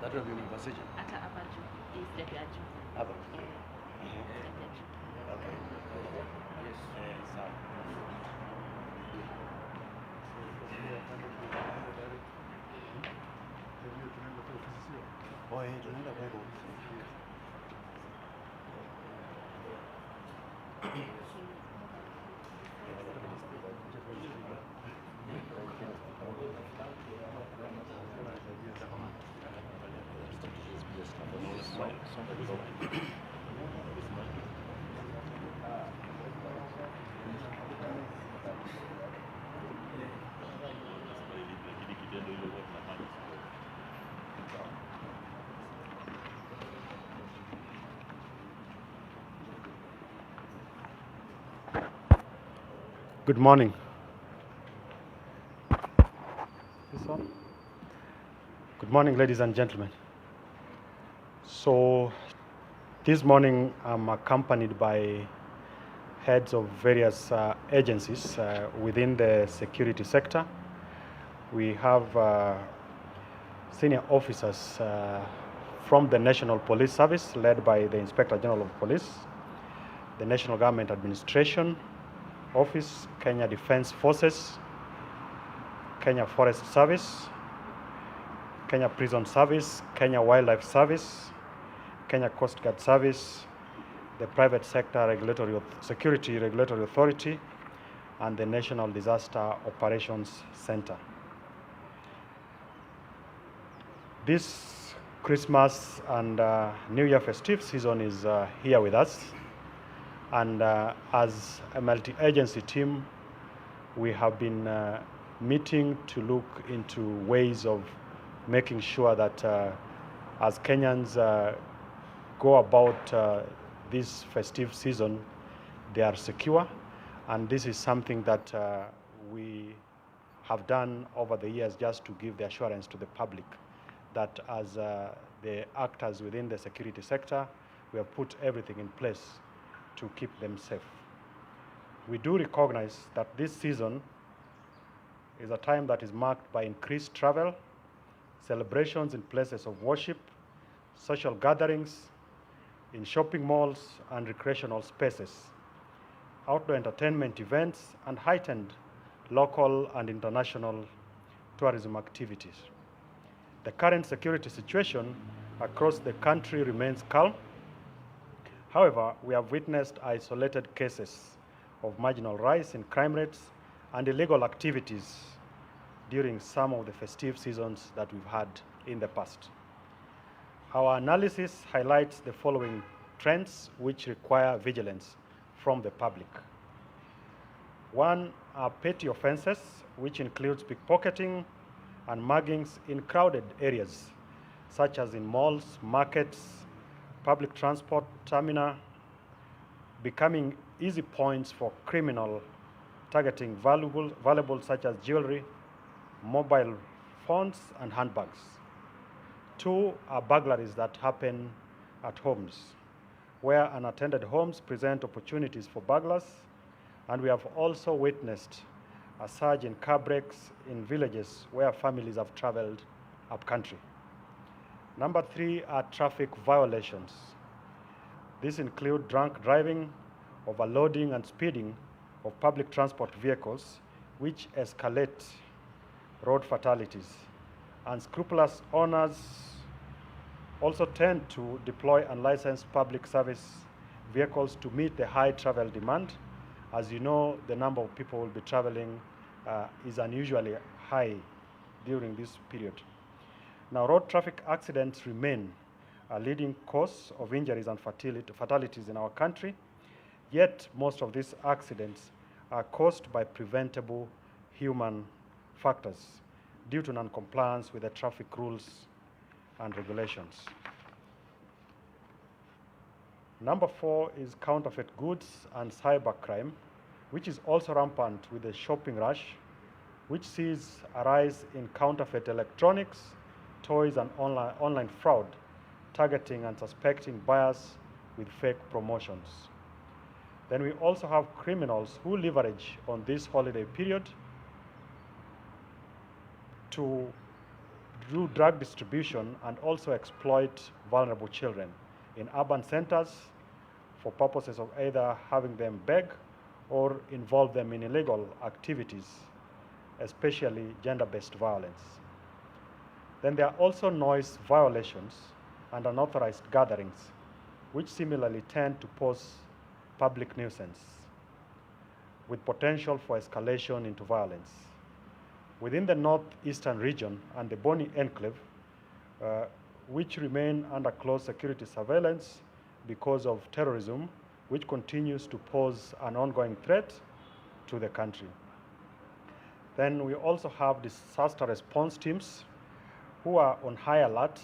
That will be university. Hata hapa juu, hii step ya juu. Hapa. Step ya juu. Okay. Yes. Sawa. Oh, tunaenda kwa ofisi. Good morning. This one? Good morning, ladies and gentlemen. So, this morning I'm accompanied by heads of various agencies within the security sector. We have senior officers from the National Police Service, led by the Inspector General of Police, the National Government Administration Office, Kenya Defence Forces, Kenya Forest Service, Kenya Prison Service, Kenya Wildlife Service, Kenya Coast Guard Service, the Private Sector Security Regulatory Authority, and the National Disaster Operations Center. This Christmas and New Year festive season is here with us. And as a multi-agency team, we have been meeting to look into ways of making sure that as Kenyans go about this festive season, they are secure. And this is something that we have done over the years just to give the assurance to the public that as the actors within the security sector, we have put everything in place to keep them safe. We do recognize that this season is a time that is marked by increased travel, celebrations in places of worship, social gatherings, in shopping malls and recreational spaces, outdoor entertainment events, and heightened local and international tourism activities. The current security situation across the country remains calm. However, we have witnessed isolated cases of marginal rise in crime rates and illegal activities during some of the festive seasons that we've had in the past. Our analysis highlights the following trends which require vigilance from the public. One are petty offenses, which includes pickpocketing and muggings in crowded areas, such as in malls, markets, public transport terminal, becoming easy points for criminal targeting valuables such as jewelry, mobile phones, and handbags. Two are burglaries that happen at homes, where unattended homes present opportunities for burglars, and we have also witnessed a surge in car breaks in villages where families have traveled up country. Number three are traffic violations. These include drunk driving, overloading and speeding of public transport vehicles, which escalate road fatalities. Unscrupulous owners also tend to deploy unlicensed public service vehicles to meet the high travel demand. As you know, the number of people who will be traveling is unusually high during this period. Now, road traffic accidents remain a leading cause of injuries and fatalities in our country, yet most of these accidents are caused by preventable human factors due to non-compliance with the traffic rules and regulations. Number four is counterfeit goods and cybercrime, which is also rampant with the shopping rush, which sees a rise in counterfeit electronics, toys, and online fraud, targeting and suspecting buyers with fake promotions. Then we also have criminals who leverage on this holiday period to do drug distribution and also exploit vulnerable children in urban centers for purposes of either having them beg or involve them in illegal activities, especially gender-based violence. Then there are also noise violations and unauthorized gatherings, which similarly tend to pose public nuisance with potential for escalation into violence. Within the northeastern region and the Boni Enclave, which remain under close security surveillance because of terrorism, which continues to pose an ongoing threat to the country. Then we also have disaster response teams who are on high alert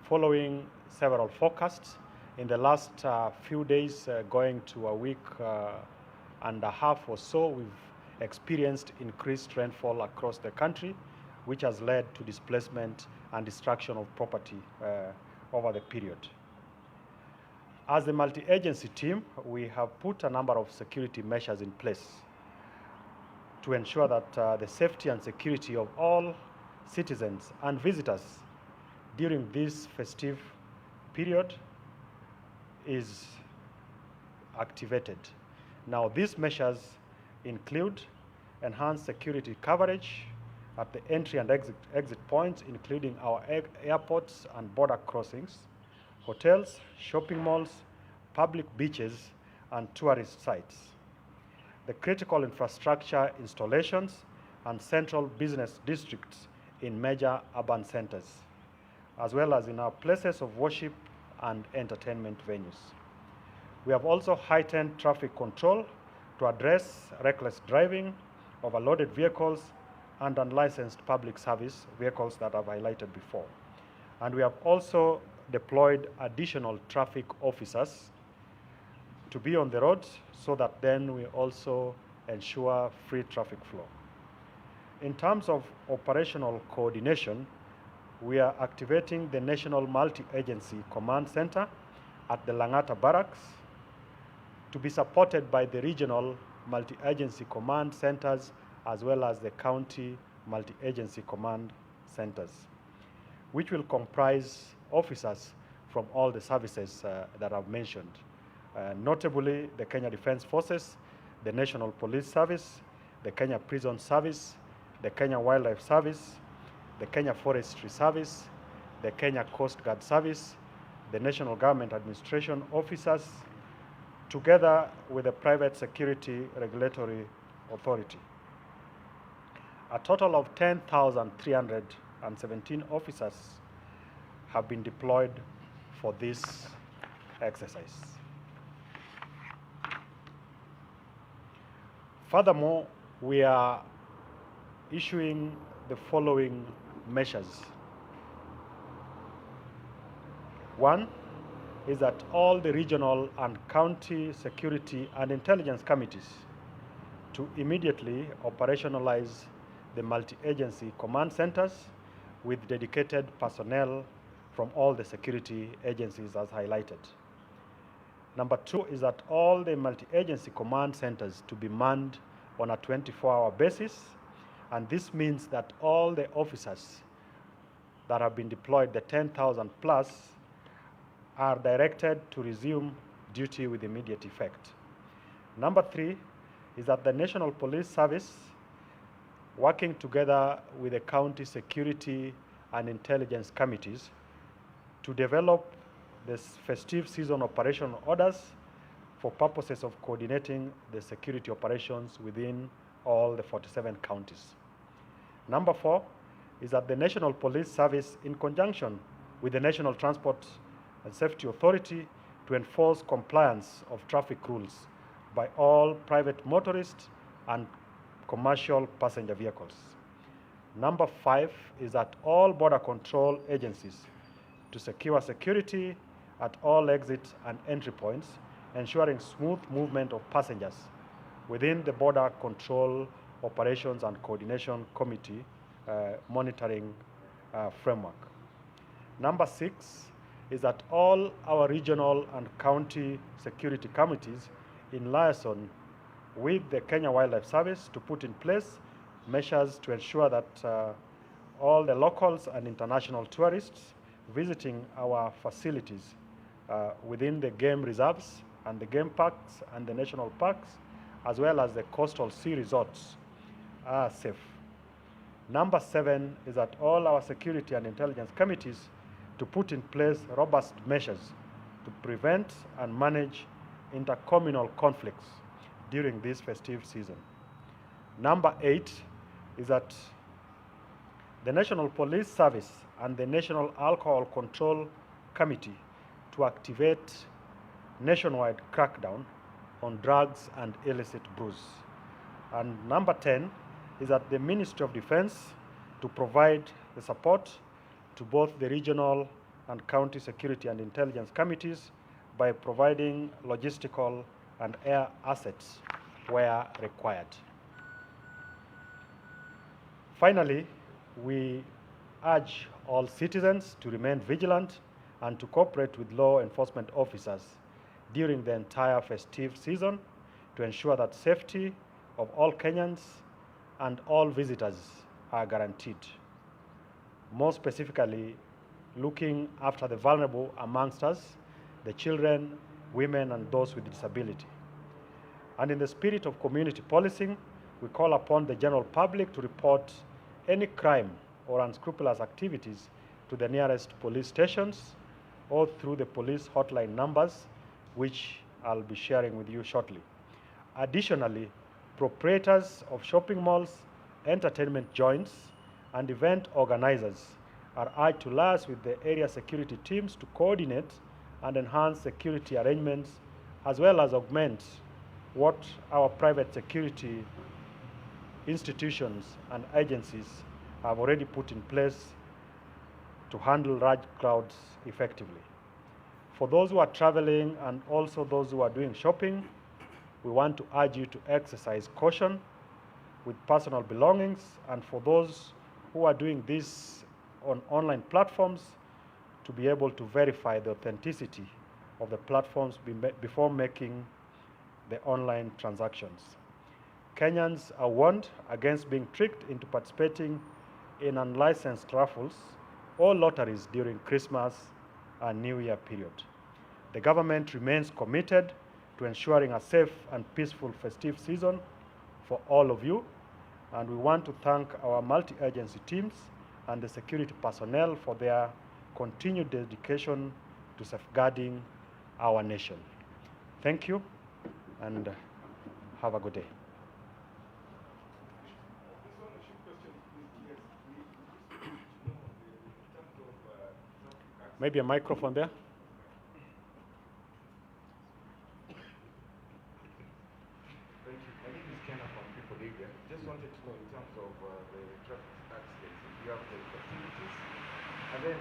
following several forecasts. In the last few days, going to a week and a half or so, we've experienced increased rainfall across the country, which has led to displacement and destruction of property over the period. As a multi-agency team, we have put a number of security measures in place to ensure that the safety and security of all citizens and visitors during this festive period is activated. Now, these measures include enhanced security coverage at the entry and exit points, including our airports and border crossings, hotels, shopping malls, public beaches, and tourist sites. The critical infrastructure installations and central business districts in major urban centers, as well as in our places of worship and entertainment venues. We have also heightened traffic control to address reckless driving, overloaded vehicles, and unlicensed public service vehicles that I've highlighted before. And we have also deployed additional traffic officers to be on the roads so that then we also ensure free traffic flow. In terms of operational coordination, we are activating the National Multi-Agency Command Center at the Langata Barracks to be supported by the regional multi-agency command centers as well as the county multi-agency command centers, which will comprise officers from all the services that I've mentioned, notably the Kenya Defence Forces, the National Police Service, the Kenya Prison Service, the Kenya Wildlife Service, the Kenya Forestry Service, the Kenya Coast Guard Service, the National Government Administration officers, together with the Private Security Regulatory Authority. A total of 10,317 officers have been deployed for this exercise. Furthermore, we are issuing the following measures. One is that all the regional and county security and intelligence committees to immediately operationalize the multi-agency command centers with dedicated personnel from all the security agencies as highlighted. Number two is that all the multi-agency command centers to be manned on a 24-hour basis, and this means that all the officers that have been deployed, the 10,000 plus, are directed to resume duty with immediate effect. Number three is that the National Police Service, working together with the county security and intelligence committees, to develop this festive season operation orders for purposes of coordinating the security operations within all the 47 counties. Number four is that the National Police Service, in conjunction with the National Transport and Safety Authority, to enforce compliance of traffic rules by all private motorists and commercial passenger vehicles. Number five is that all border control agencies to secure security at all exit and entry points, ensuring smooth movement of passengers within the Border Control Operations and Coordination Committee monitoring framework. Number six is that all our regional and county security committees in liaison with the Kenya Wildlife Service to put in place measures to ensure that all the locals and international tourists visiting our facilities within the game reserves and the game parks and the national parks, as well as the coastal sea resorts, are safe. Number 7 is that all our security and intelligence committees to put in place robust measures to prevent and manage intercommunal conflicts during this festive season. Number 8 is that the National Police Service and the National Alcohol Control Committee to activate nationwide crackdown on drugs and illicit brews. And number 10 is that the Ministry of Defense to provide the support to both the regional and county security and intelligence committees by providing logistical and air assets where required. Finally, we urge all citizens to remain vigilant and to cooperate with law enforcement officers during the entire festive season to ensure that safety of all Kenyans and all visitors are guaranteed. More specifically, looking after the vulnerable amongst us, the children, women, and those with disability. And in the spirit of community policing, we call upon the general public to report any crime or unscrupulous activities to the nearest police stations or through the police hotline numbers, which I'll be sharing with you shortly. Additionally, proprietors of shopping malls, entertainment joints, and event organizers are urged to liaise with the area security teams to coordinate and enhance security arrangements, as well as augment what our private security institutions and agencies have already put in place to handle large crowds effectively. For those who are traveling and also those who are doing shopping, we want to urge you to exercise caution with personal belongings, and for those who are doing this on online platforms, to be able to verify the authenticity of the platforms before making the online transactions. Kenyans are warned against being tricked into participating in unlicensed raffles or lotteries during Christmas and New Year period. The government remains committed to ensuring a safe and peaceful festive season for all of you, and we want to thank our multi-agency teams and the security personnel for their continued dedication to safeguarding our nation. Thank you, and have a good day. Maybe a microphone there. Thank you. My name is Kenna from People Area. Just wanted to know in terms of the traffic accidents, if you have the facilities. And then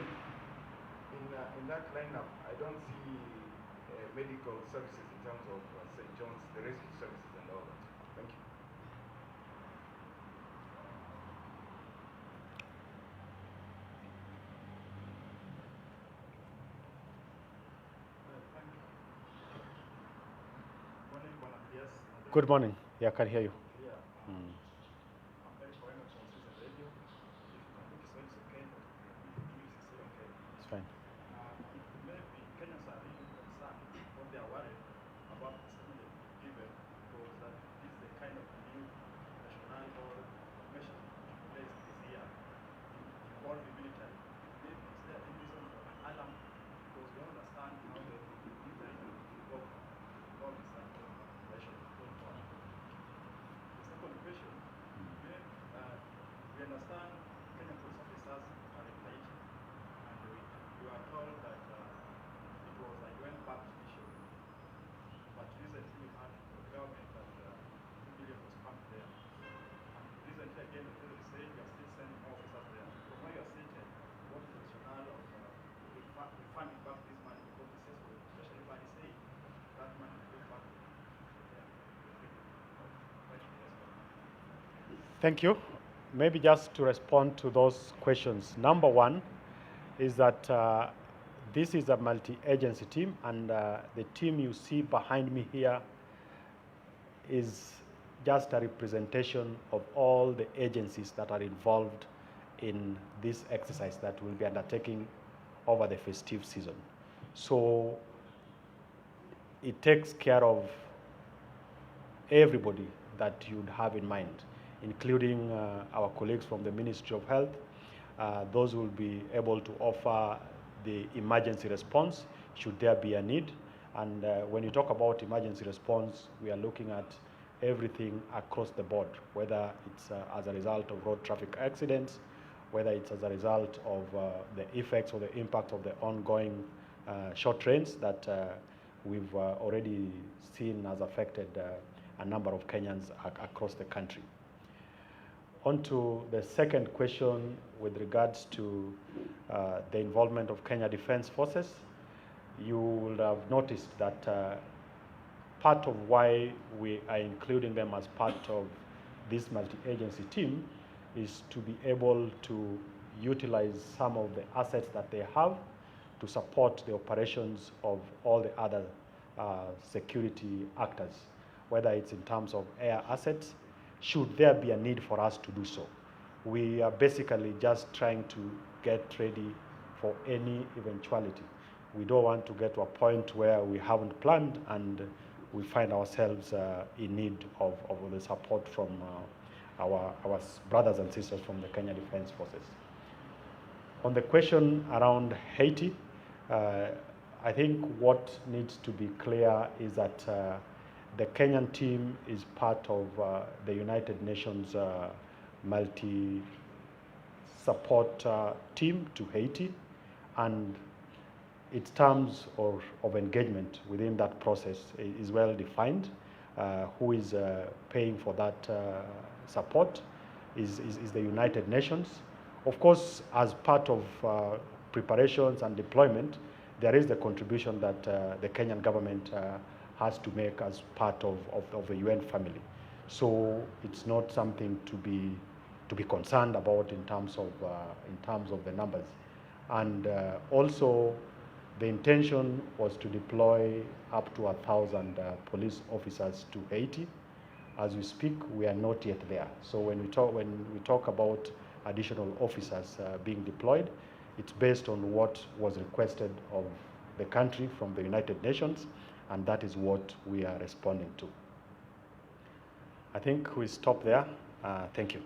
in that lineup, I don't see medical services in terms of St. John's, the rescue services and all that. Thank you. Good morning. Yeah, I can hear you. It's fine. Maybe Kenyans are really concerned or they are worried about the statement given because that this is the kind of new national measure in place this year involving military. Maybe is there any reason for alarm because we understand how the military involved in such measure going forward. The second question, we understand Kenyan police officers are in Haiti. We are told that it was a UN backed issue, but recently we heard from the government that 2 billion was pumped there. And recently again, the president said we are still sending officers there. From where you are sitting, what is the rationale of refunding back this money because the CESCO, especially by saying that money will go back there. Thank you. Maybe just to respond to those questions. Number one is that this is a multi-agency team, and the team you see behind me here is just a representation of all the agencies that are involved in this exercise that we'll be undertaking over the festive season. So it takes care of everybody that you'd have in mind, including our colleagues from the Ministry of Health. Those will be able to offer the emergency response should there be a need. And when you talk about emergency response, we are looking at everything across the board, whether it's as a result of road traffic accidents, whether it's as a result of the effects or the impact of the ongoing short trains that we've already seen has affected a number of Kenyans across the country. On to the second question with regards to the involvement of Kenya Defence Forces. You will have noticed that part of why we are including them as part of this multi-agency team is to be able to utilize some of the assets that they have to support the operations of all the other security actors, whether it's in terms of air assets, should there be a need for us to do so. We are basically just trying to get ready for any eventuality. We don't want to get to a point where we haven't planned and we find ourselves in need of the support from our brothers and sisters from the Kenya Defence Forces. On the question around Haiti, I think what needs to be clear is that the Kenyan team is part of the United Nations multi-support team to Haiti, and its terms of engagement within that process is well defined. Who is paying for that support is the United Nations. Of course, as part of preparations and deployment, there is the contribution that the Kenyan government has to make as part of the UN family. So it's not something to be concerned about in terms of the numbers. And also, the intention was to deploy up to 1,000 police officers to Haiti. As we speak, we are not yet there. So when we talk about additional officers being deployed, it's based on what was requested of the country from the United Nations, and that is what we are responding to. I think we stop there. Thank you.